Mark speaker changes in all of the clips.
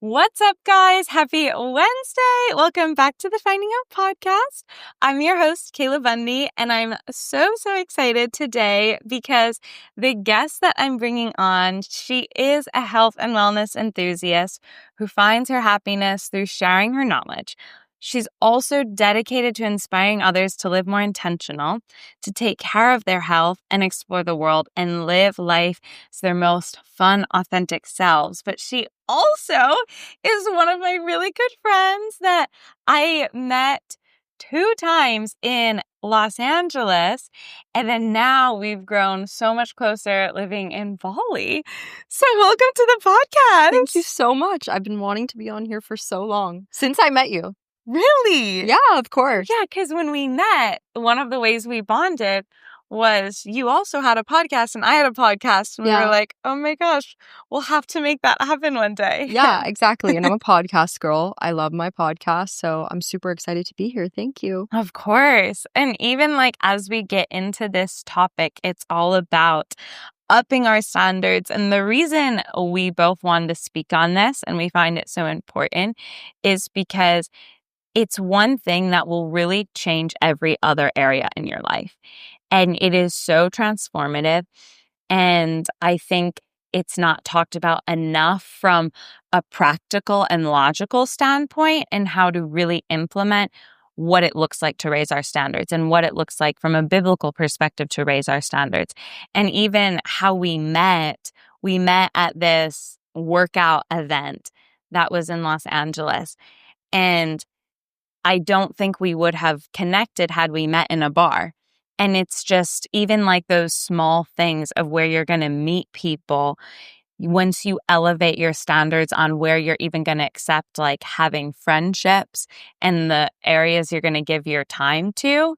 Speaker 1: What's up, guys? Happy Wednesday. Welcome back to the Finding Out podcast. I'm your host, Kayla Bundy, and I'm so excited today because the guest that I'm bringing on, she is a health and wellness enthusiast who finds her happiness through sharing her knowledge. She's also dedicated to inspiring others to live more intentional, to take care of their health and explore the world and live life as their most fun, authentic selves. But she also is one of my really good friends that I met 2 times in Los Angeles. And then now we've grown so much closer living in Bali. So welcome to the podcast.
Speaker 2: Thank you so much. I've been wanting to be on here for so long, since I met you.
Speaker 1: Really?
Speaker 2: Yeah, of course.
Speaker 1: Yeah, because when we met, one of the ways we bonded was you also had a podcast and I had a podcast. And we were like, oh my gosh, we'll have to make that happen one day.
Speaker 2: Yeah, exactly. And I'm a podcast girl. I love my podcast. So I'm super excited to be here. Thank you.
Speaker 1: Of course. And even as we get into this topic, it's all about upping our standards. And the reason we both wanted to speak on this and we find it so important is because it's one thing that will really change every other area in your life. And it is so transformative. And I think it's not talked about enough from a practical and logical standpoint and how to really implement what it looks like to raise our standards and what it looks like from a biblical perspective to raise our standards. And even how we met at this workout event that was in Los Angeles. And I don't think we would have connected had we met in a bar. And it's just even those small things of where you're going to meet people. Once you elevate your standards on where you're even going to accept having friendships and the areas you're going to give your time to,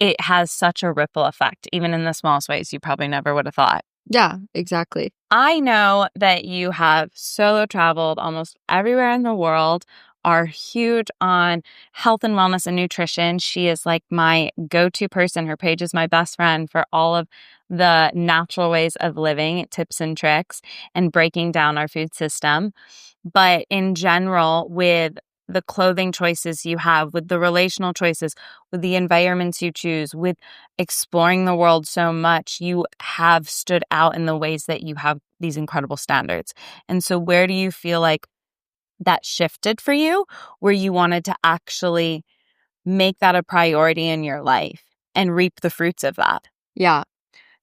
Speaker 1: it has such a ripple effect, even in the smallest ways you probably never would have thought.
Speaker 2: Yeah, exactly.
Speaker 1: I know that you have solo traveled almost everywhere in the world, are huge on health and wellness and nutrition. She is my go-to person. Her page is my best friend for all of the natural ways of living, tips and tricks, and breaking down our food system. But in general, with the clothing choices you have, with the relational choices, with the environments you choose, with exploring the world so much, you have stood out in the ways that you have these incredible standards. And so where do you feel like that shifted for you, where you wanted to actually make that a priority in your life and reap the fruits of that?
Speaker 2: Yeah.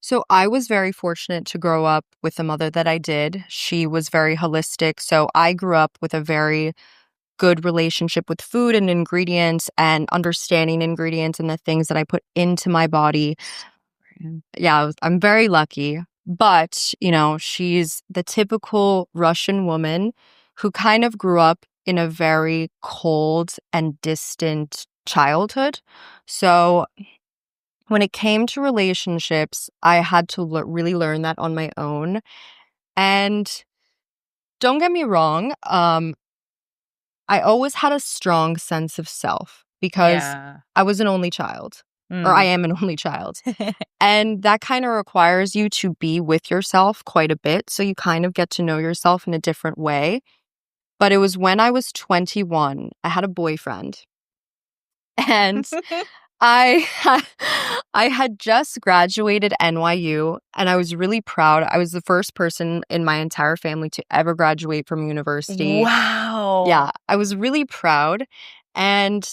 Speaker 2: So I was very fortunate to grow up with the mother that I did. She was very holistic. So I grew up with a very good relationship with food and ingredients and understanding ingredients and the things that I put into my body. Yeah, I'm very lucky. But, she's the typical Russian woman who kind of grew up in a very cold and distant childhood. So when it came to relationships, I had to really learn that on my own. And don't get me wrong, I always had a strong sense of self because I was an only child, or I am an only child. And that kind of requires you to be with yourself quite a bit. So you kind of get to know yourself in a different way. But it was when I was 21, I had a boyfriend. And I had just graduated NYU, and I was really proud. I was the first person in my entire family to ever graduate from university.
Speaker 1: Wow.
Speaker 2: Yeah, I was really proud. And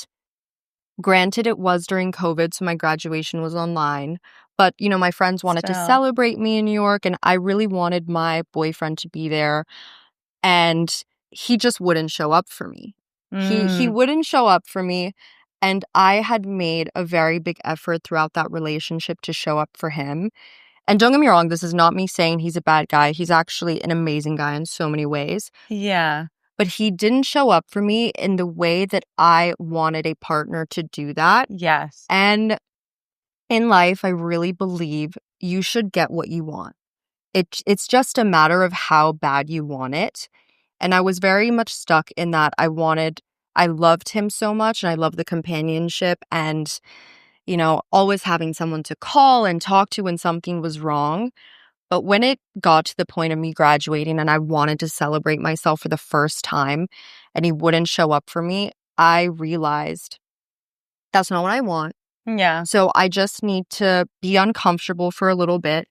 Speaker 2: granted, it was during COVID, so my graduation was online. But, my friends wanted to celebrate me in New York, and I really wanted my boyfriend to be there. And he just wouldn't show up for me. He wouldn't show up for me. And I had made a very big effort throughout that relationship to show up for him. And don't get me wrong, this is not me saying he's a bad guy. He's actually an amazing guy in so many ways.
Speaker 1: Yeah.
Speaker 2: But he didn't show up for me in the way that I wanted a partner to do that.
Speaker 1: Yes.
Speaker 2: And in life, I really believe you should get what you want. It's just a matter of how bad you want it. And I was very much stuck in that I loved him so much, and I loved the companionship and, always having someone to call and talk to when something was wrong. But when it got to the point of me graduating and I wanted to celebrate myself for the first time and he wouldn't show up for me, I realized that's not what I want.
Speaker 1: Yeah.
Speaker 2: So I just need to be uncomfortable for a little bit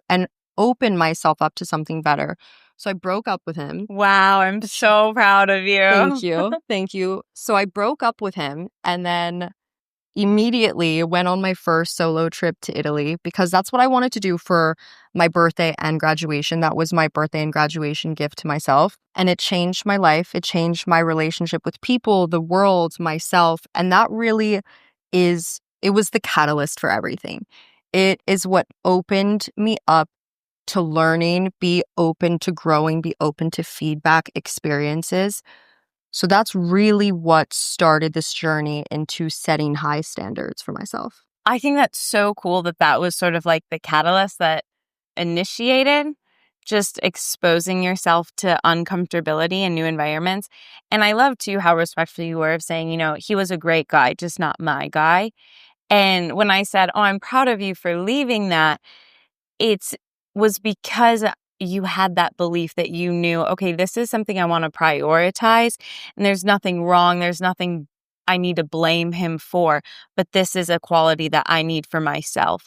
Speaker 2: and open myself up to something better. So I broke up with him.
Speaker 1: Wow, I'm so proud of you.
Speaker 2: Thank you. Thank you. So I broke up with him and then immediately went on my first solo trip to Italy because that's what I wanted to do for my birthday and graduation. That was my birthday and graduation gift to myself. And it changed my life. It changed my relationship with people, the world, myself. And that really it was the catalyst for everything. It is what opened me up to learning, be open to growing, be open to feedback experiences. So that's really what started this journey into setting high standards for myself.
Speaker 1: I think that's so cool that that was sort of like the catalyst that initiated just exposing yourself to uncomfortability in new environments. And I love too how respectful you were of saying, he was a great guy, just not my guy. And when I said, "Oh, I'm proud of you for leaving that," it was because you had that belief that you knew, okay, this is something I want to prioritize, and there's nothing wrong. There's nothing I need to blame him for, but this is a quality that I need for myself.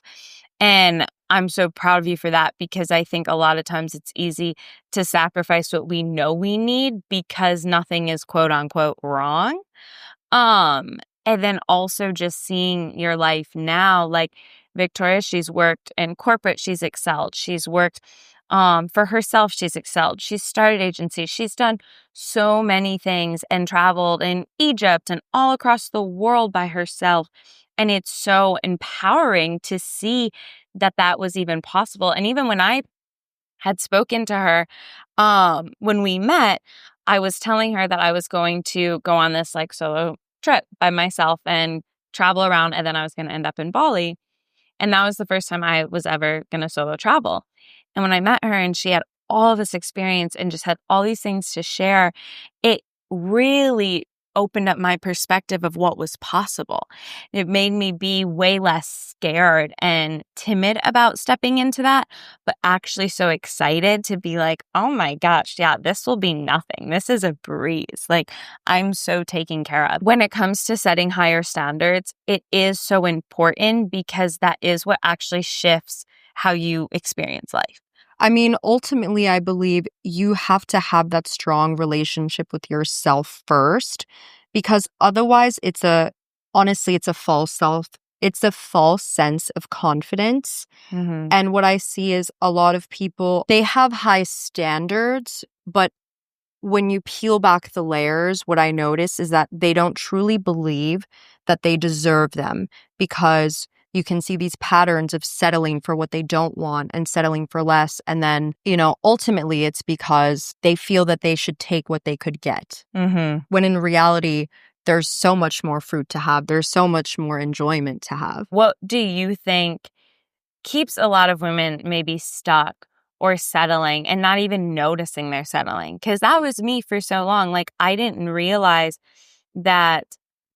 Speaker 1: And I'm so proud of you for that because I think a lot of times it's easy to sacrifice what we know we need because nothing is quote unquote wrong. And then also just seeing your life now, like Victoria, she's worked in corporate, she's excelled. She's worked for herself, she's excelled. She's started agencies. She's done so many things and traveled in Egypt and all across the world by herself. And it's so empowering to see that that was even possible. And even when I had spoken to her, when we met, I was telling her that I was going to go on this like solo trip by myself and travel around, and then I was going to end up in Bali. And that was the first time I was ever going to solo travel. And when I met her and she had all of this experience and just had all these things to share, it really opened up my perspective of what was possible. It made me be way less scared and timid about stepping into that, but actually so excited to be like, oh my gosh, yeah, this will be nothing. This is a breeze. Like, I'm so taken care of. When it comes to setting higher standards, it is so important because that is what actually shifts how you experience life.
Speaker 2: I mean, ultimately, I believe you have to have that strong relationship with yourself first, because otherwise honestly, it's a false sense of confidence.
Speaker 1: Mm-hmm.
Speaker 2: And what I see is a lot of people, they have high standards, but when you peel back the layers, what I notice is that they don't truly believe that they deserve them because you can see these patterns of settling for what they don't want and settling for less. And then, ultimately it's because they feel that they should take what they could get.
Speaker 1: Mm-hmm.
Speaker 2: When in reality, there's so much more fruit to have. There's so much more enjoyment to have.
Speaker 1: What do you think keeps a lot of women maybe stuck or settling and not even noticing they're settling? Because that was me for so long. Like, I didn't realize that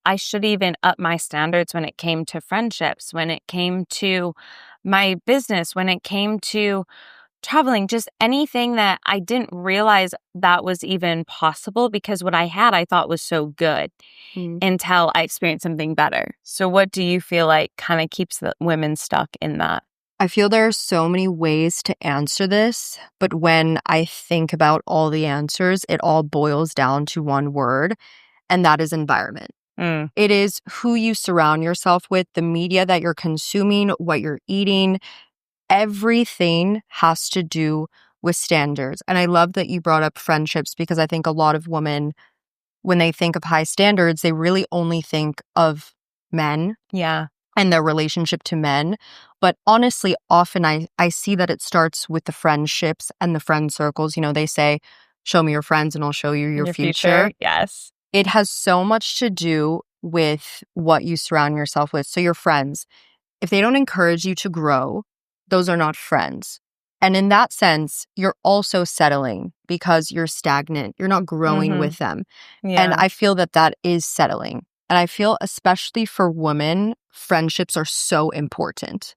Speaker 1: I should even up my standards when it came to friendships, when it came to my business, when it came to traveling, just anything that I didn't realize that was even possible because what I had I thought was so good until I experienced something better. So what do you feel like kind of keeps the women stuck in that?
Speaker 2: I feel there are so many ways to answer this, but when I think about all the answers, it all boils down to one word, and that is environment. It is who you surround yourself with, the media that you're consuming, what you're eating. Everything has to do with standards. And I love that you brought up friendships because I think a lot of women, when they think of high standards, they really only think of men.
Speaker 1: Yeah.
Speaker 2: And their relationship to men. But honestly, often I see that it starts with the friendships and the friend circles. They say, show me your friends and I'll show you your future.
Speaker 1: Yes.
Speaker 2: It has so much to do with what you surround yourself with. So your friends, if they don't encourage you to grow, those are not friends. And in that sense, you're also settling because you're stagnant. You're not growing with them.
Speaker 1: Yeah.
Speaker 2: And I feel that is settling. And I feel especially for women, friendships are so important.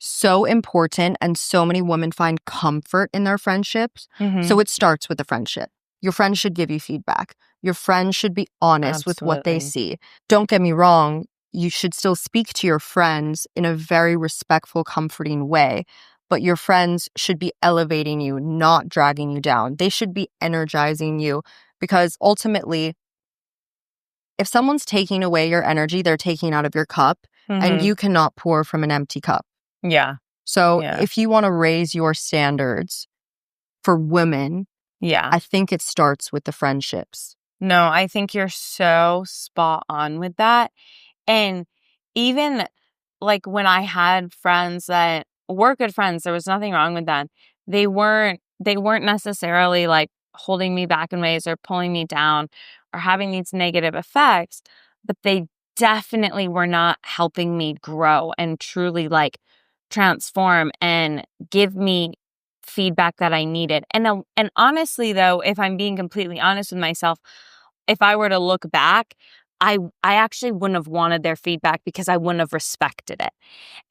Speaker 2: so important, and so many women find comfort in their friendships. So it starts with the friendship. Your friend should give you feedback. Your friend should be honest with what they
Speaker 1: Absolutely.
Speaker 2: see. Don't get me wrong, you should still speak to your friends in a very respectful, comforting way. But your friends should be elevating you, not dragging you down. They should be energizing you, because ultimately, if someone's taking away your energy, they're taking out of your cup, and
Speaker 1: Mhm.
Speaker 2: you cannot pour from an empty cup.
Speaker 1: Yeah.
Speaker 2: So
Speaker 1: Yeah.
Speaker 2: if you want to raise your standards for women,
Speaker 1: Yeah.
Speaker 2: I think it starts with the friendships.
Speaker 1: No, I think you're so spot on with that. And even like when I had friends that were good friends, there was nothing wrong with them. They weren't necessarily like holding me back in ways or pulling me down or having these negative effects, but they definitely were not helping me grow and truly like transform and give me feedback that I needed. And honestly though, if I'm being completely honest with myself, if I were to look back, I actually wouldn't have wanted their feedback because I wouldn't have respected it.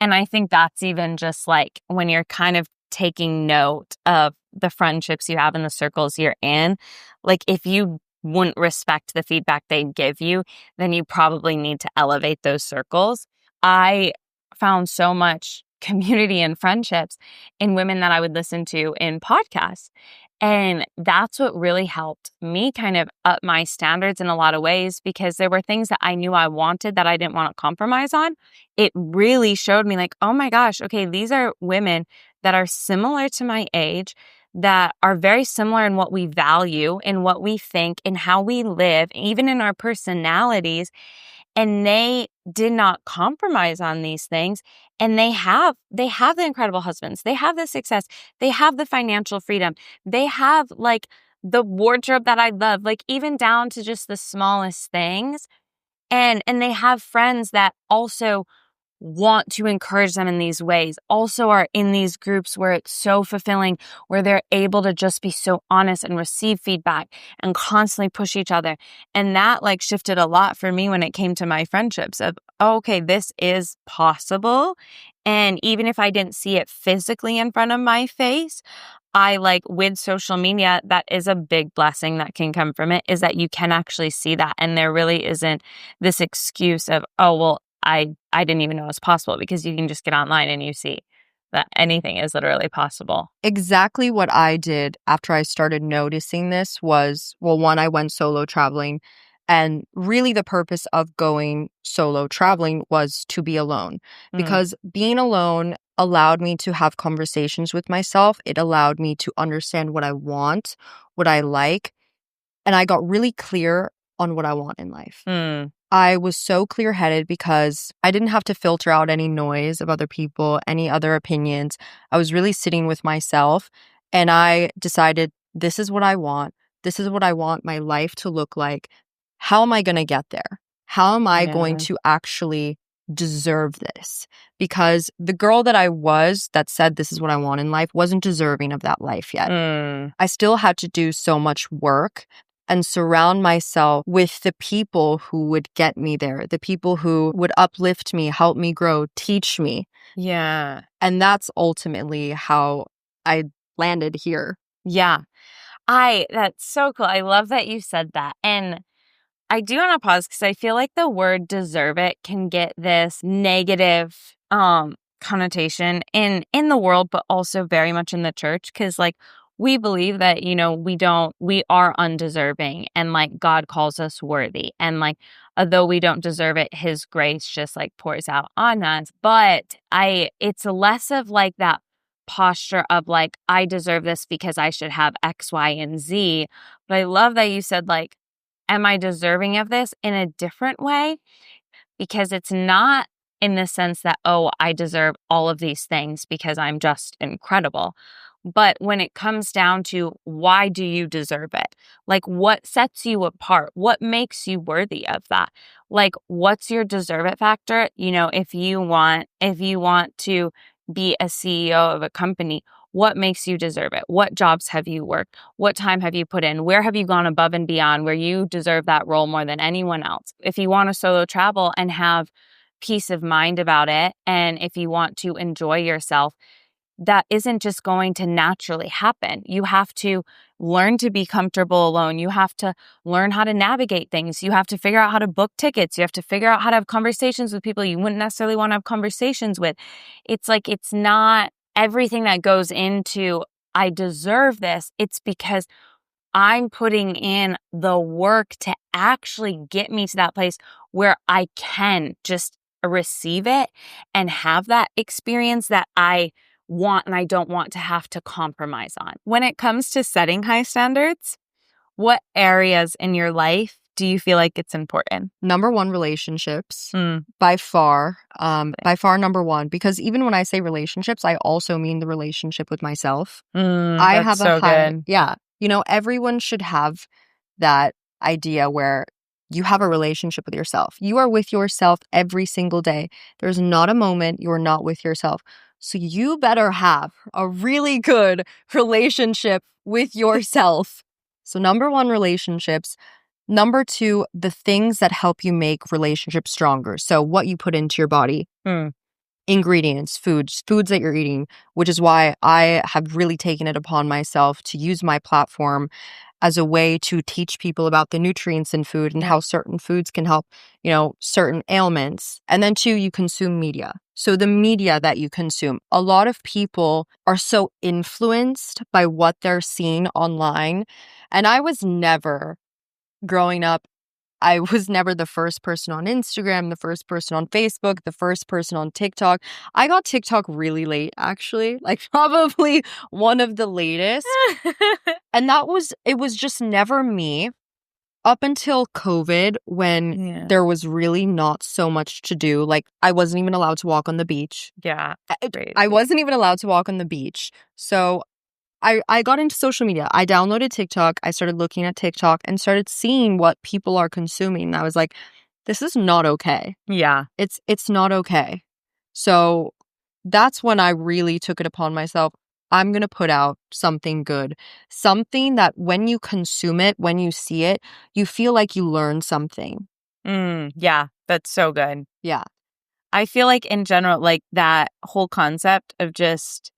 Speaker 1: And I think that's even just like when you're kind of taking note of the friendships you have and the circles you're in, like if you wouldn't respect the feedback they give you, then you probably need to elevate those circles. I found so much community and friendships in women that I would listen to in podcasts. And that's what really helped me kind of up my standards in a lot of ways, because there were things that I knew I wanted that I didn't want to compromise on. It really showed me like, oh my gosh, okay, these are women that are similar to my age, that are very similar in what we value, in what we think, in how we live, even in our personalities. And they did not compromise on these things. And they have the incredible husbands. They have the success. They have the financial freedom. They have like the wardrobe that I love, like even down to just the smallest things. And they have friends that also want to encourage them in these ways, also are in these groups where it's so fulfilling, where they're able to just be so honest and receive feedback and constantly push each other. And that like shifted a lot for me when it came to my friendships of, oh, okay, this is possible. And even if I didn't see it physically in front of my face, I like with social media, that is a big blessing that can come from it, is that you can actually see that. And there really isn't this excuse of, oh, well, I didn't even know it was possible, because you can just get online and you see that anything is literally possible.
Speaker 2: Exactly what I did after I started noticing this was, well, one, I went solo traveling. And really, the purpose of going solo traveling was to be alone,
Speaker 1: Mm,
Speaker 2: because being alone allowed me to have conversations with myself. It allowed me to understand what I want, what I like. And I got really clear on what I want in life.
Speaker 1: mm,
Speaker 2: I was so clear headed because I didn't have to filter out any noise of other people, any other opinions. I was really sitting with myself, and I decided, this is what I want. This is what I want my life to look like. How am I going to get there? How am I going
Speaker 1: yeah.
Speaker 2: to actually deserve this? Because the girl that I was that said this is what I want in life wasn't deserving of that life yet.
Speaker 1: Mm,
Speaker 2: I still had to do so much work and surround myself with the people who would get me there, the people who would uplift me, help me grow, teach me.
Speaker 1: yeah.
Speaker 2: And that's ultimately how I landed here.
Speaker 1: Yeah. That's so cool. I love that you said that. And I do want to pause because I feel like the word deserve it can get this negative connotation in the world, but also very much in the church, because like we believe that, we are undeserving, and like God calls us worthy, and like although we don't deserve it, his grace just like pours out on us. But it's less of like that posture of like, I deserve this because I should have X, Y, and Z. But I love that you said like, am I deserving of this in a different way? Because it's not in the sense that, oh, I deserve all of these things because I'm just incredible. But when it comes down to why do you deserve it? Like what sets you apart? What makes you worthy of that? Like what's your deserve it factor? If you want to be a CEO of a company, what makes you deserve it? What jobs have you worked? What time have you put in? Where have you gone above and beyond where you deserve that role more than anyone else? If you want to solo travel and have peace of mind about it, and if you want to enjoy yourself, that isn't just going to naturally happen. You have to learn to be comfortable alone. You have to learn how to navigate things. You have to figure out how to book tickets. You have to figure out how to have conversations with people you wouldn't necessarily want to have conversations with. It's like, it's not everything that goes into, I deserve this. It's because I'm putting in the work to actually get me to that place where I can just receive it and have that experience that I want and I don't want to have to compromise on. When it comes to setting high standards, what areas in your life do you feel like it's important?
Speaker 2: Number one, relationships. By far number one. Because even when I say relationships, I also mean the relationship with myself. I have a high,
Speaker 1: good.
Speaker 2: yeah. You know, everyone should have that idea where you have a relationship with yourself. You are with yourself every single day. There's not a moment you're not with yourself. So you better have a really good relationship with yourself. So number one, relationships. Number two, the things that help you make relationships stronger. So what you put into your body. Ingredients, foods that you're eating, which is why I have really taken it upon myself to use my platform as a way to teach people about the nutrients in food and how certain foods can help, you know, certain ailments. And then two, you consume media. So the media that you consume, a lot of people are so influenced by what they're seeing online. And I was never, growing up, I was never the first person on Instagram, the first person on Facebook, the first person on TikTok. I got TikTok really late, actually, like probably one of the latest. And it was just never me up until COVID when there was really not so much to do. Like I wasn't even allowed to walk on the beach.
Speaker 1: Yeah.
Speaker 2: I wasn't even allowed to walk on the beach. So I got into social media. I downloaded TikTok. I started looking at TikTok and started seeing what people are consuming. And I was like, this is not okay.
Speaker 1: Yeah.
Speaker 2: It's not okay. So that's when I really took it upon myself. I'm going to put out something good. Something that when you consume it, when you see it, you feel like you learned something.
Speaker 1: Yeah, that's so good.
Speaker 2: Yeah.
Speaker 1: I feel like in general, like that whole concept of just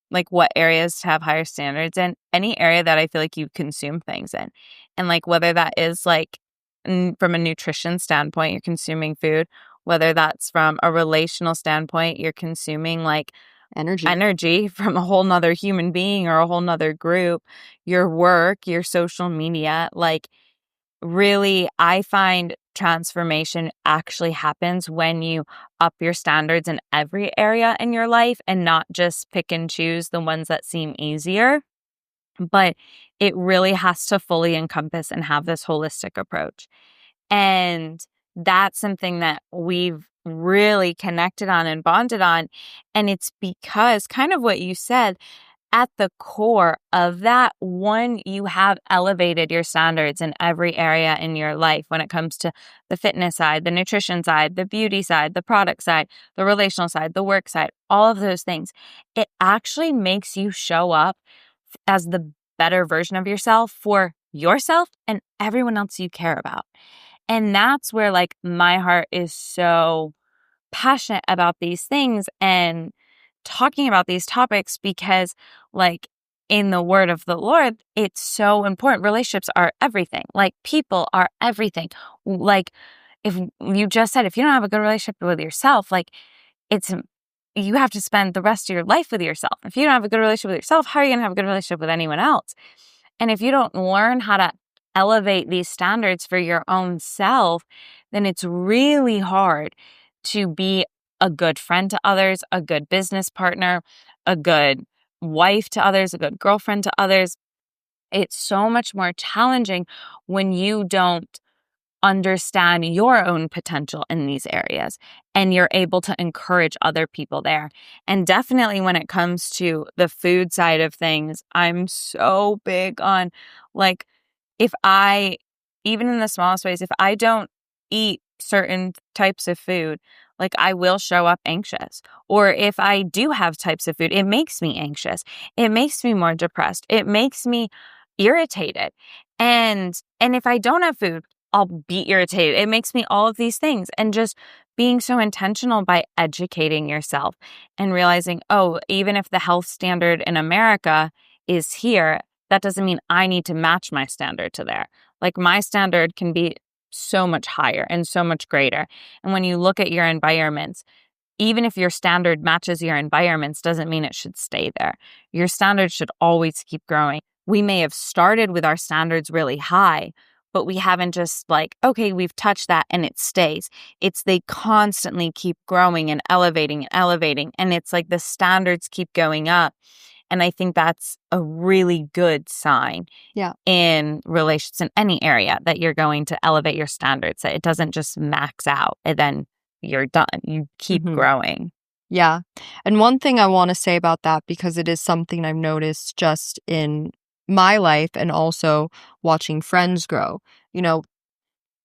Speaker 1: like what areas to have higher standards in, any area that I feel like you consume things in. And like whether that is like from a nutrition standpoint, you're consuming food, whether that's from a relational standpoint, you're consuming like energy from a whole nother human being or a whole nother group, your work, your social media, like really, I find transformation actually happens when you up your standards in every area in your life and not just pick and choose the ones that seem easier. But it really has to fully encompass and have this holistic approach. And that's something that we've really connected on and bonded on. And it's because kind of what you said, at the core of that, one, you have elevated your standards in every area in your life when it comes to the fitness side, the nutrition side, the beauty side, the product side, the relational side, the work side, all of those things. It actually makes you show up as the better version of yourself for yourself and everyone else you care about. And that's where like my heart is so passionate about these things and talking about these topics because like in the word of the Lord, it's so important. Relationships are everything. Like people are everything. Like if you just said, if you don't have a good relationship with yourself, like you have to spend the rest of your life with yourself. If you don't have a good relationship with yourself, how are you going to have a good relationship with anyone else? And if you don't learn how to elevate these standards for your own self, then it's really hard to be a good friend to others, a good business partner, a good wife to others, a good girlfriend to others. It's so much more challenging when you don't understand your own potential in these areas and you're able to encourage other people there. And definitely when it comes to the food side of things, I'm so big on like, even in the smallest ways, if I don't eat certain types of food, like I will show up anxious. Or if I do have types of food, it makes me anxious. It makes me more depressed. It makes me irritated. And if I don't have food, I'll be irritated. It makes me all of these things. And just being so intentional by educating yourself and realizing, oh, even if the health standard in America is here, that doesn't mean I need to match my standard to there. Like my standard can be so much higher and so much greater. And when you look at your environments, even if your standard matches your environments, doesn't mean it should stay there. Your standards should always keep growing. We may have started with our standards really high, but we haven't just like, okay, we've touched that and it stays. It's they constantly keep growing and elevating and elevating. And it's like the standards keep going up. And I think that's a really good sign in relations in any area that you're going to elevate your standards, that it doesn't just max out and then you're done. You keep growing.
Speaker 2: Yeah. And one thing I want to say about that, because it is something I've noticed just in my life and also watching friends grow. You know,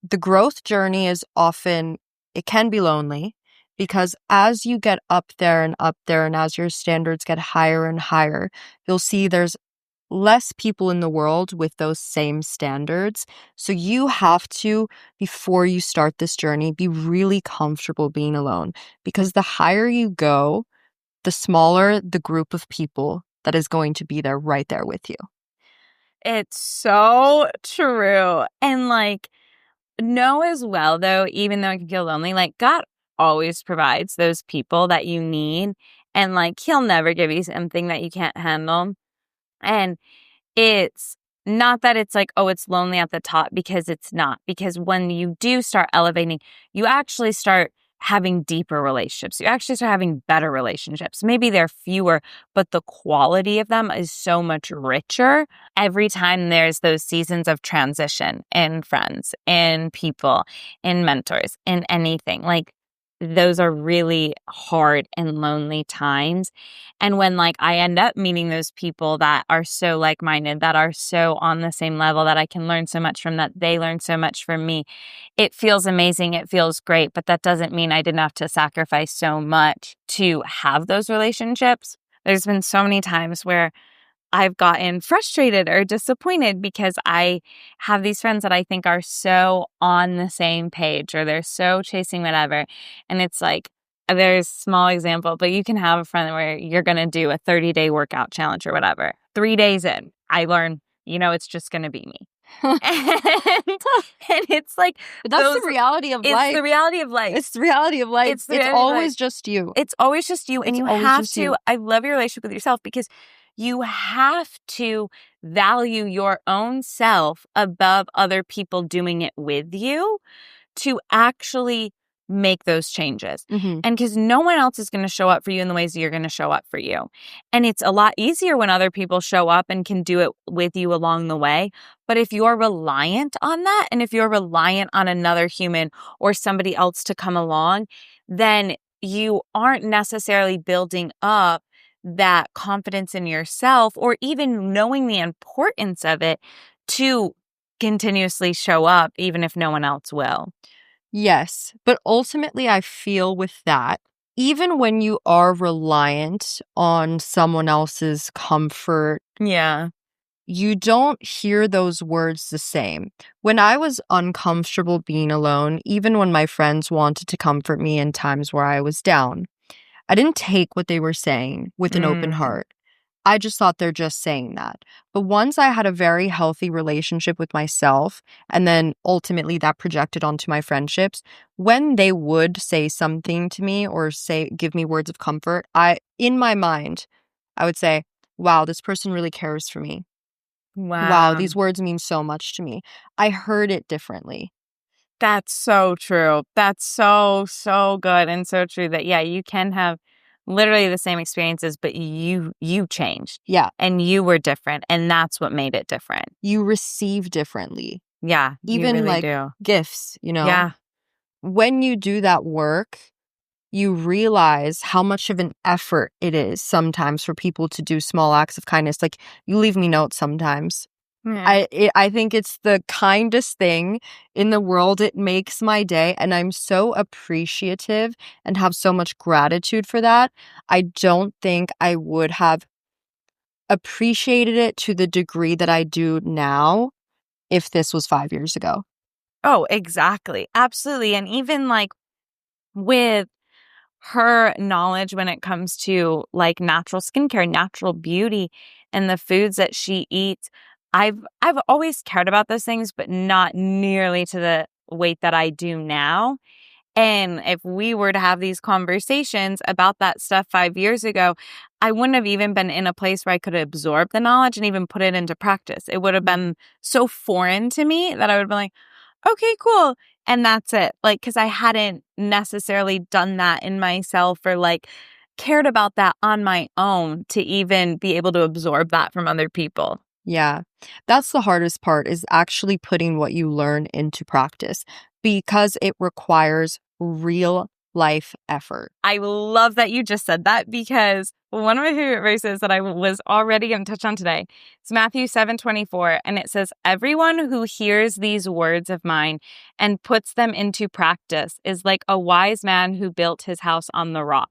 Speaker 2: the growth journey is often, it can be lonely because as you get up there and as your standards get higher and higher, you'll see there's less people in the world with those same standards. So you have to, before you start this journey, be really comfortable being alone, because the higher you go, the smaller the group of people that is going to be there right there with you.
Speaker 1: It's so true. And like, know as well, though, even though it can feel lonely, like God always provides those people that you need. And like, He'll never give you something that you can't handle. And it's not that it's like, oh, it's lonely at the top, because it's not. Because when you do start elevating, you actually start having deeper relationships. You actually start having better relationships. Maybe they're fewer, but the quality of them is so much richer every time there's those seasons of transition in friends, in people, in mentors, in anything. Like, those are really hard and lonely times. And when like I end up meeting those people that are so like-minded, that are so on the same level, that I can learn so much from, that they learn so much from me, it feels amazing. It feels great. But that doesn't mean I didn't have to sacrifice so much to have those relationships. There's been so many times where I've gotten frustrated or disappointed because I have these friends that I think are so on the same page, or they're so chasing whatever. And it's like, there's a small example, but you can have a friend where you're going to do a 30-day workout challenge or whatever. 3 days in, I learn, it's just going to be me. and, and it's like,
Speaker 2: but that's the reality of life.
Speaker 1: It's the reality of life.
Speaker 2: It's the reality of life. It's always just you.
Speaker 1: It's always just you. And you have to, I love your relationship with yourself, because you have to value your own self above other people doing it with you to actually make those changes. And because no one else is going to show up for you in the ways that you're going to show up for you. And it's a lot easier when other people show up and can do it with you along the way. But if you're reliant on that, and if you're reliant on another human or somebody else to come along, then you aren't necessarily building up that confidence in yourself, or even knowing the importance of it to continuously show up, even if no one else will.
Speaker 2: Yes, but ultimately I feel with that, even when you are reliant on someone else's comfort, you don't hear those words the same. When I was uncomfortable being alone, even when my friends wanted to comfort me in times where I was down, I didn't take what they were saying with an open heart. I just thought they're just saying that. But once I had a very healthy relationship with myself, and then ultimately that projected onto my friendships, when they would say something to me or give me words of comfort, in my mind, I would say, wow, this person really cares for me. Wow, these words mean so much to me. I heard it differently.
Speaker 1: That's so true. That's so, so good and so true that, you can have literally the same experiences, but you changed.
Speaker 2: Yeah.
Speaker 1: And you were different. And that's what made it different.
Speaker 2: You receive differently.
Speaker 1: Yeah.
Speaker 2: Even
Speaker 1: you really
Speaker 2: like
Speaker 1: do.
Speaker 2: Gifts,
Speaker 1: Yeah.
Speaker 2: When you do that work, you realize how much of an effort it is sometimes for people to do small acts of kindness. Like, you leave me notes sometimes. I think it's the kindest thing in the world. It makes my day, and I'm so appreciative and have so much gratitude for that. I don't think I would have appreciated it to the degree that I do now if this was 5 years ago.
Speaker 1: Oh, exactly. Absolutely. And even like with her knowledge when it comes to like natural skincare, natural beauty, and the foods that she eats. I've always cared about those things, but not nearly to the weight that I do now. And if we were to have these conversations about that stuff 5 years ago, I wouldn't have even been in a place where I could absorb the knowledge and even put it into practice. It would have been so foreign to me that I would have been like, okay, cool. And that's it. Like, because I hadn't necessarily done that in myself or like cared about that on my own to even be able to absorb that from other people.
Speaker 2: Yeah, that's the hardest part, is actually putting what you learn into practice, because it requires real life effort.
Speaker 1: I love that you just said that, because one of my favorite verses that I was already going to touch on today is Matthew 7:24, and it says, "Everyone who hears these words of mine and puts them into practice is like a wise man who built his house on the rock."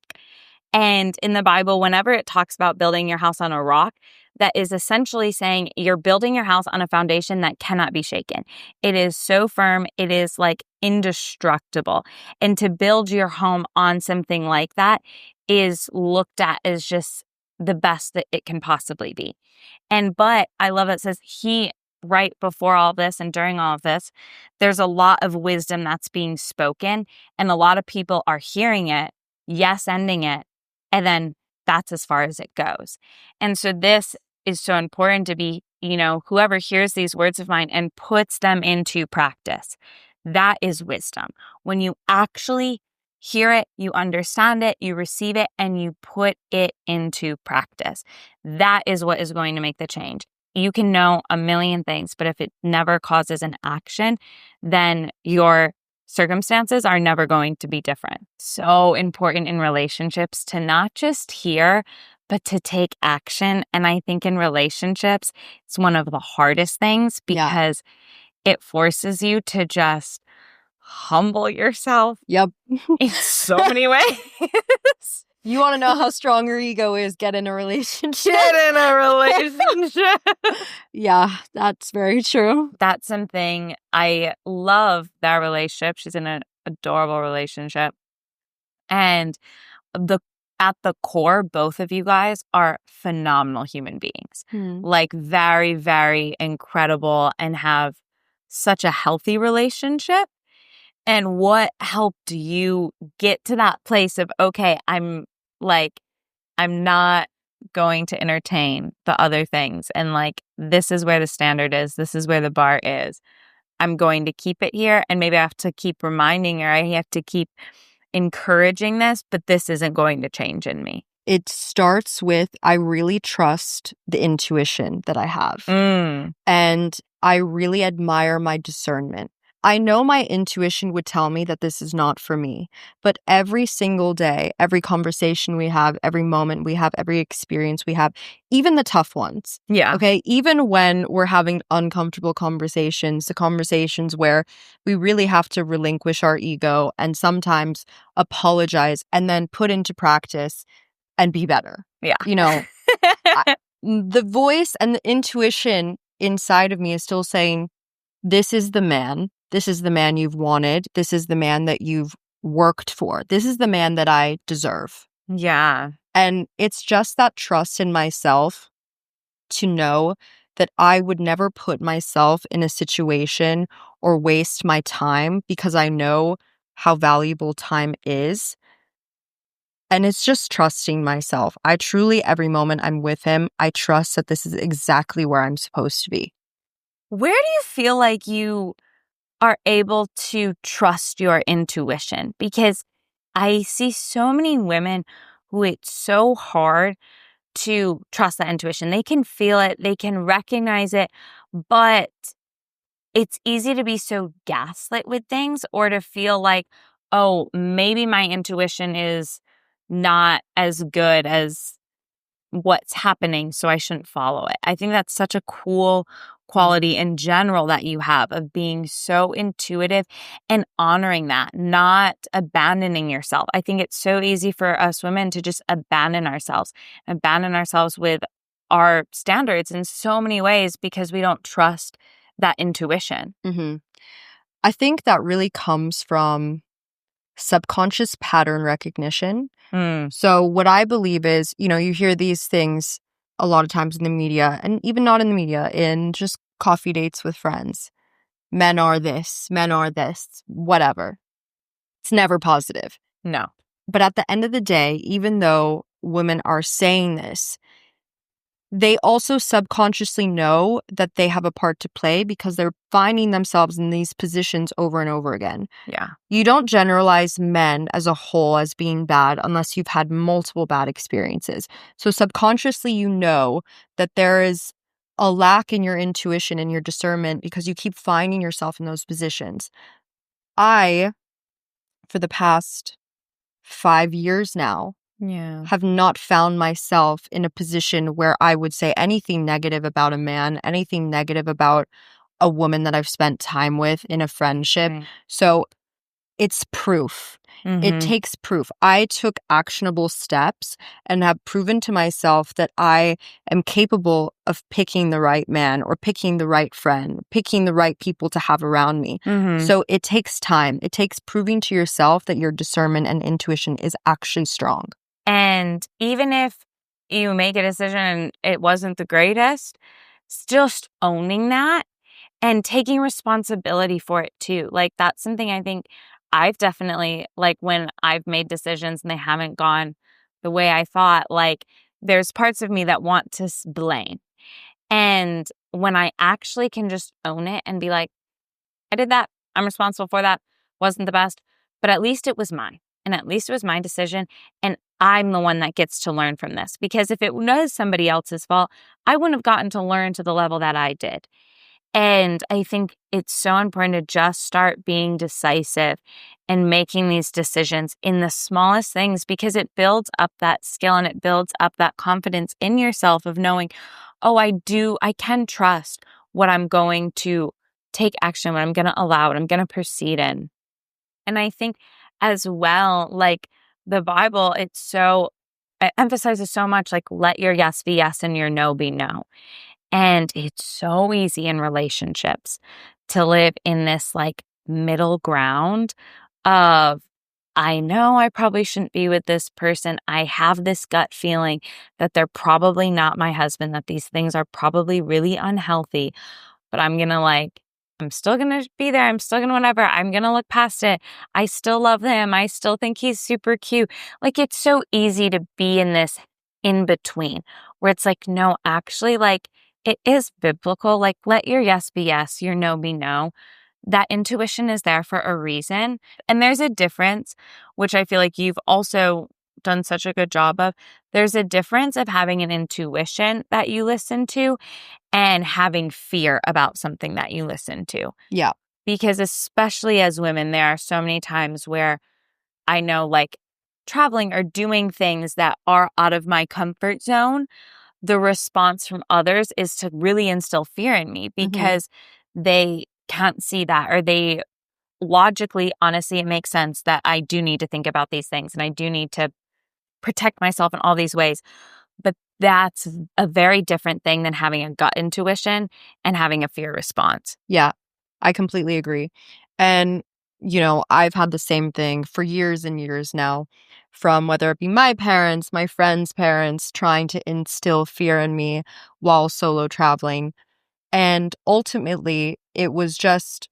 Speaker 1: And in the Bible, whenever it talks about building your house on a rock, that is essentially saying you're building your house on a foundation that cannot be shaken. It is so firm, it is like indestructible. And to build your home on something like that is looked at as just the best that it can possibly be. But I love that it says right before all this and during all of this, there's a lot of wisdom that's being spoken, and a lot of people are hearing it, ending it, and then that's as far as it goes. And so this is so important to be, whoever hears these words of mine and puts them into practice. That is wisdom. When you actually hear it, you understand it, you receive it, and you put it into practice. That is what is going to make the change. You can know a million things, but if it never causes an action, then your circumstances are never going to be different. So important in relationships to not just hear, but to take action. And I think in relationships, it's one of the hardest things because it forces you to just humble yourself.
Speaker 2: Yep.
Speaker 1: In so many ways.
Speaker 2: You want to know how strong your ego is? Get in a relationship.
Speaker 1: Get in a relationship.
Speaker 2: Yeah, that's very true.
Speaker 1: That's something I love, that relationship. She's in an adorable relationship. And at the core, both of you guys are phenomenal human beings. Like very, very incredible, and have such a healthy relationship. And what helped you get to that place of, okay, I'm not going to entertain the other things. And like, this is where the standard is. This is where the bar is. I'm going to keep it here. And maybe I have to keep reminding her. I have to keep encouraging this, but this isn't going to change in me.
Speaker 2: It starts with, I really trust the intuition that I have. And I really admire my discernment. I know my intuition would tell me that this is not for me, but every single day, every conversation we have, every moment we have, every experience we have, even the tough ones.
Speaker 1: Yeah.
Speaker 2: Okay. Even when we're having uncomfortable conversations, the conversations where we really have to relinquish our ego and sometimes apologize and then put into practice and be better.
Speaker 1: Yeah.
Speaker 2: The voice and the intuition inside of me is still saying, this is the man. This is the man you've wanted. This is the man that you've worked for. This is the man that I deserve.
Speaker 1: Yeah.
Speaker 2: And it's just that trust in myself to know that I would never put myself in a situation or waste my time, because I know how valuable time is. And it's just trusting myself. I truly, every moment I'm with him, I trust that this is exactly where I'm supposed to be.
Speaker 1: Where do you feel like you are able to trust your intuition? Because I see so many women who it's so hard to trust that intuition. They can feel it, they can recognize it, but it's easy to be so gaslit with things, or to feel like, oh, maybe my intuition is not as good as what's happening, so I shouldn't follow it. I think that's such a cool quality in general that you have, of being so intuitive and honoring that, not abandoning yourself. I think it's so easy for us women to just abandon ourselves with our standards in so many ways because we don't trust that intuition.
Speaker 2: I think that really comes from subconscious pattern recognition.
Speaker 1: Mm,
Speaker 2: So what I believe is, you hear these things a lot of times in the media, and even not in the media, in just coffee dates with friends. Men are this, whatever. It's never positive.
Speaker 1: no.
Speaker 2: But at the end of the day, even though women are saying this, they also subconsciously know that they have a part to play because they're finding themselves in these positions over and over again.
Speaker 1: Yeah.
Speaker 2: You don't generalize men as a whole as being bad unless you've had multiple bad experiences. So subconsciously, you know that there is a lack in your intuition and your discernment because you keep finding yourself in those positions. I, for the past 5 years now,
Speaker 1: Yeah.
Speaker 2: have not found myself in a position where I would say anything negative about a man, anything negative about a woman that I've spent time with in a friendship.
Speaker 1: Right.
Speaker 2: So it's proof. It
Speaker 1: Mm-hmm.
Speaker 2: takes proof. I took actionable steps and have proven to myself that I am capable of picking the right man or picking the right friend, picking the right people to have around me.
Speaker 1: Mm-hmm.
Speaker 2: So it takes time. It takes proving to yourself that your discernment and intuition is actually strong.
Speaker 1: And even if you make a decision and it wasn't the greatest, still owning that and taking responsibility for it too. Like that's something I think I've definitely, like when I've made decisions and they haven't gone the way I thought, like there's parts of me that want to blame. And when I actually can just own it and be like, I did that. I'm responsible for that. Wasn't the best, but at least it was mine. And at least it was my decision. And I'm the one that gets to learn from this. Because if it was somebody else's fault, I wouldn't have gotten to learn to the level that I did. And I think it's so important to just start being decisive and making these decisions in the smallest things because it builds up that skill and it builds up that confidence in yourself of knowing, oh, I can trust what I'm going to take action, what I'm going to allow, what I'm going to proceed in. And I think as well, like the Bible, it emphasizes so much like let your yes be yes and your no be no. And it's so easy in relationships to live in this like middle ground of, I know I probably shouldn't be with this person. I have this gut feeling that they're probably not my husband, that these things are probably really unhealthy, but I'm still gonna be there. I'm still gonna whatever. I'm gonna look past it. I still love him. I still think he's super cute. Like it's so easy to be in this in between where it's like, no, actually, like it is biblical. Like let your yes be yes, your no be no. That intuition is there for a reason. And there's a difference, which I feel like you've also done such a good job of. There's a difference of having an intuition that you listen to and having fear about something that you listen to.
Speaker 2: Yeah.
Speaker 1: Because especially as women, there are so many times where I know like traveling or doing things that are out of my comfort zone, the response from others is to really instill fear in me because they can't see that or they logically, honestly, it makes sense that I do need to think about these things and I do need to protect myself in all these ways. But that's a very different thing than having a gut intuition and having a fear response.
Speaker 2: Yeah, I completely agree. And, I've had the same thing for years and years now, from whether it be my parents, my friends' parents, trying to instill fear in me while solo traveling. And ultimately, it was just,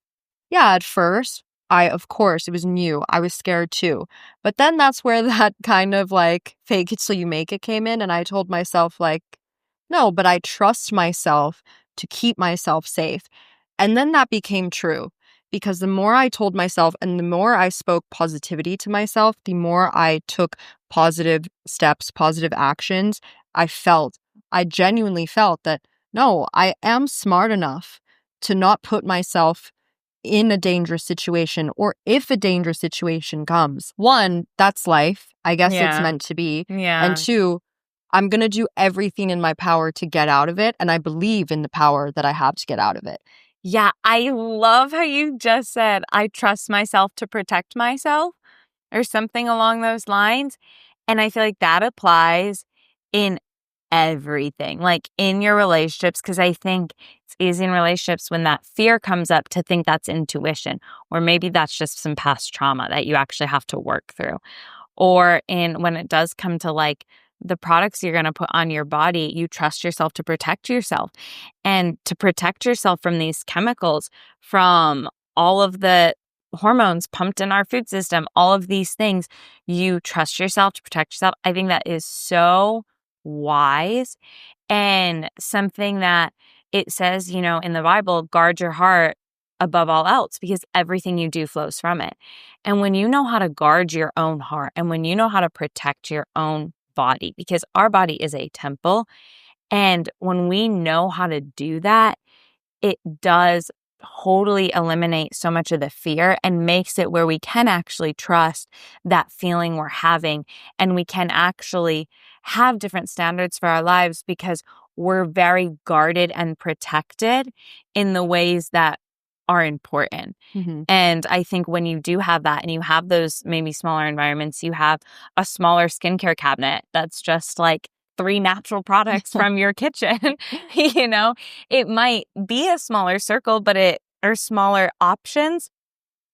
Speaker 2: yeah, at first, of course, it was new. I was scared too. But then that's where that kind of like fake it till you make it came in. And I told myself, like, no, but I trust myself to keep myself safe. And then that became true because the more I told myself and the more I spoke positivity to myself, the more I took positive steps, positive actions, I genuinely felt that no, I am smart enough to not put myself in a dangerous situation or if a dangerous situation comes. One, that's life. I guess it's
Speaker 1: Yeah.
Speaker 2: meant to be. And
Speaker 1: Yeah.
Speaker 2: two, I'm going to do everything in my power to get out of it. And I believe in the power that I have to get out of it.
Speaker 1: Yeah. I love how you just said, I trust myself to protect myself or something along those lines. And I feel like that applies in everything, like in your relationships, because I think it's easy in relationships when that fear comes up to think that's intuition, or maybe that's just some past trauma that you actually have to work through. Or in when it does come to like the products you're going to put on your body, you trust yourself to protect yourself and to protect yourself from these chemicals, from all of the hormones pumped in our food system, all of these things. You trust yourself to protect yourself. I think that is so wise and something that it says, you know, in the Bible, guard your heart above all else because everything you do flows from it. And when you know how to guard your own heart and when you know how to protect your own body, because our body is a temple, and when we know how to do that, it does totally eliminate so much of the fear and makes it where we can actually trust that feeling we're having, and we can actually have different standards for our lives because we're very guarded and protected in the ways that are important.
Speaker 2: Mm-hmm.
Speaker 1: And I think when you do have that and you have those maybe smaller environments, you have a smaller skincare cabinet that's just like 3 natural products from your kitchen, you know, it might be a smaller circle, but it are smaller options.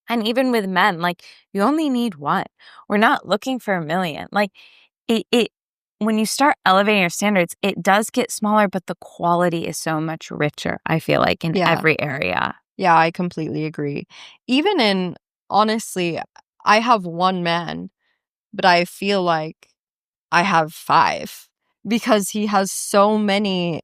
Speaker 1: And even with men, like you only need one. We're not looking for a million. Like it when you start elevating your standards, it does get smaller, but the quality is so much richer, I feel like, in
Speaker 2: Yeah.
Speaker 1: every area.
Speaker 2: Yeah, I completely agree. Even in, honestly, I have one man, but I feel like I have 5 because he has so many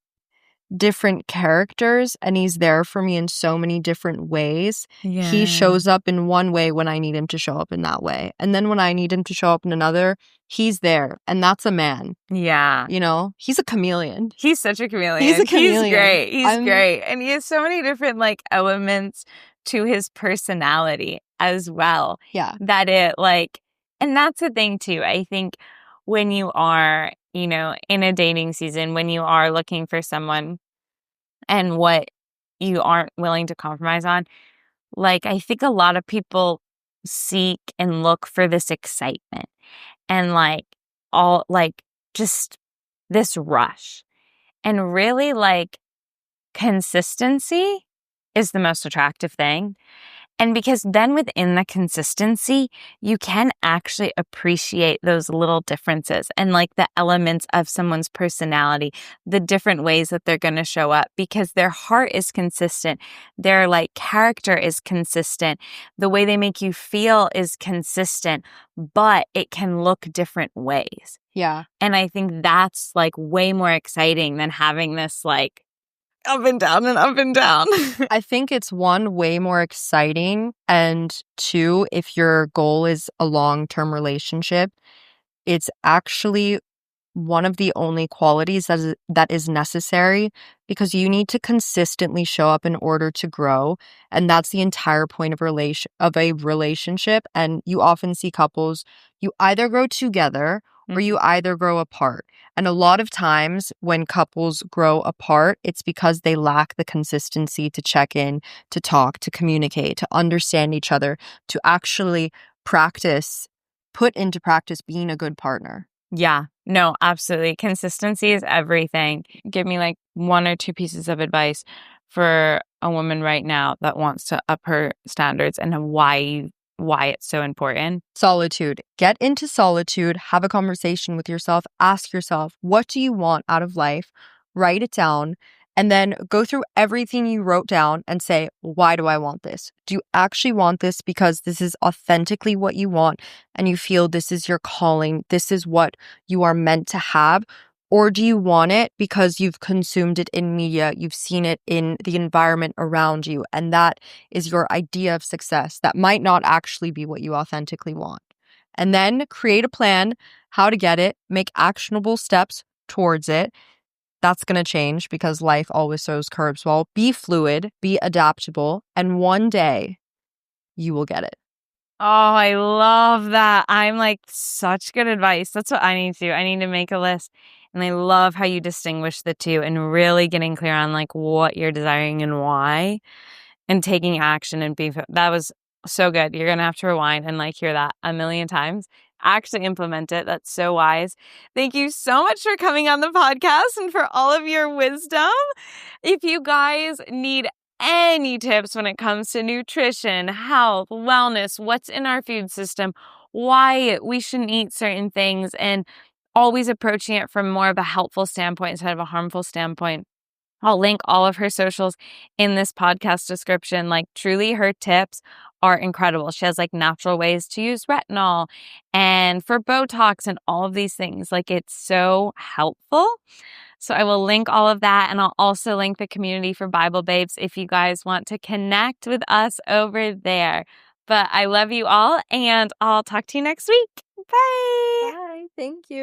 Speaker 2: different characters and he's there for me in so many different ways. He shows up in one way when I need him to show up in that way. And then when I need him to show up in another, he's there. And that's a man.
Speaker 1: Yeah.
Speaker 2: You know, he's a chameleon.
Speaker 1: He's such a chameleon.
Speaker 2: He's a chameleon.
Speaker 1: He's great. He's great. And he has so many different like elements to his personality as well.
Speaker 2: Yeah.
Speaker 1: That it like, and that's the thing too. I think when you are, you know, in a dating season, when you are looking for someone and what you aren't willing to compromise on, like I think a lot of people seek and look for this excitement and like all like just this rush. And really, like, consistency is the most attractive thing. And because then within the consistency, you can actually appreciate those little differences and like the elements of someone's personality, the different ways that they're going to show up because their heart is consistent. Their like character is consistent. The way they make you feel is consistent, but it can look different ways.
Speaker 2: Yeah.
Speaker 1: And I think that's like way more exciting than having this like up and down and up and down.
Speaker 2: I think it's one, way more exciting. And 2, if your goal is a long-term relationship, it's actually one of the only qualities that is necessary because you need to consistently show up in order to grow. And that's the entire point of a relationship. And you often see couples, you either grow together or you either grow apart. And a lot of times when couples grow apart, it's because they lack the consistency to check in, to talk, to communicate, to understand each other, to actually put into practice being a good partner.
Speaker 1: Yeah, no, absolutely. Consistency is everything. Give me like 1 or 2 pieces of advice for a woman right now that wants to up her standards and why it's so important.
Speaker 2: Solitude. Get into solitude, have a conversation with yourself, ask yourself, what do you want out of life? Write it down, and then go through everything you wrote down and say, why do I want this? Do you actually want this because this is authentically what you want and you feel this is your calling, this is what you are meant to have? Or do you want it because you've consumed it in media, you've seen it in the environment around you, and that is your idea of success that might not actually be what you authentically want? And then create a plan, how to get it, make actionable steps towards it. That's going to change because life always throws curveballs. Be fluid, be adaptable, and one day you will get it.
Speaker 1: Oh, I love that. I'm like such good advice. That's what I need to do. I need to make a list. And I love how you distinguish the two and really getting clear on like what you're desiring and why and taking action and being, that was so good. You're going to have to rewind and like hear that a million times. actually implement it. That's so wise. Thank you so much for coming on the podcast and for all of your wisdom. If you guys need any tips when it comes to nutrition, health, wellness, what's in our food system, why we shouldn't eat certain things, and always approaching it from more of a helpful standpoint instead of a harmful standpoint, I'll link all of her socials in this podcast description. Like, truly, her tips are incredible. She has like natural ways to use retinol and for Botox and all of these things. Like, it's so helpful. So I will link all of that. And I'll also link the community for Bible Babes if you guys want to connect with us over there. But I love you all, and I'll talk to you next week. Bye.
Speaker 2: Bye. Thank you.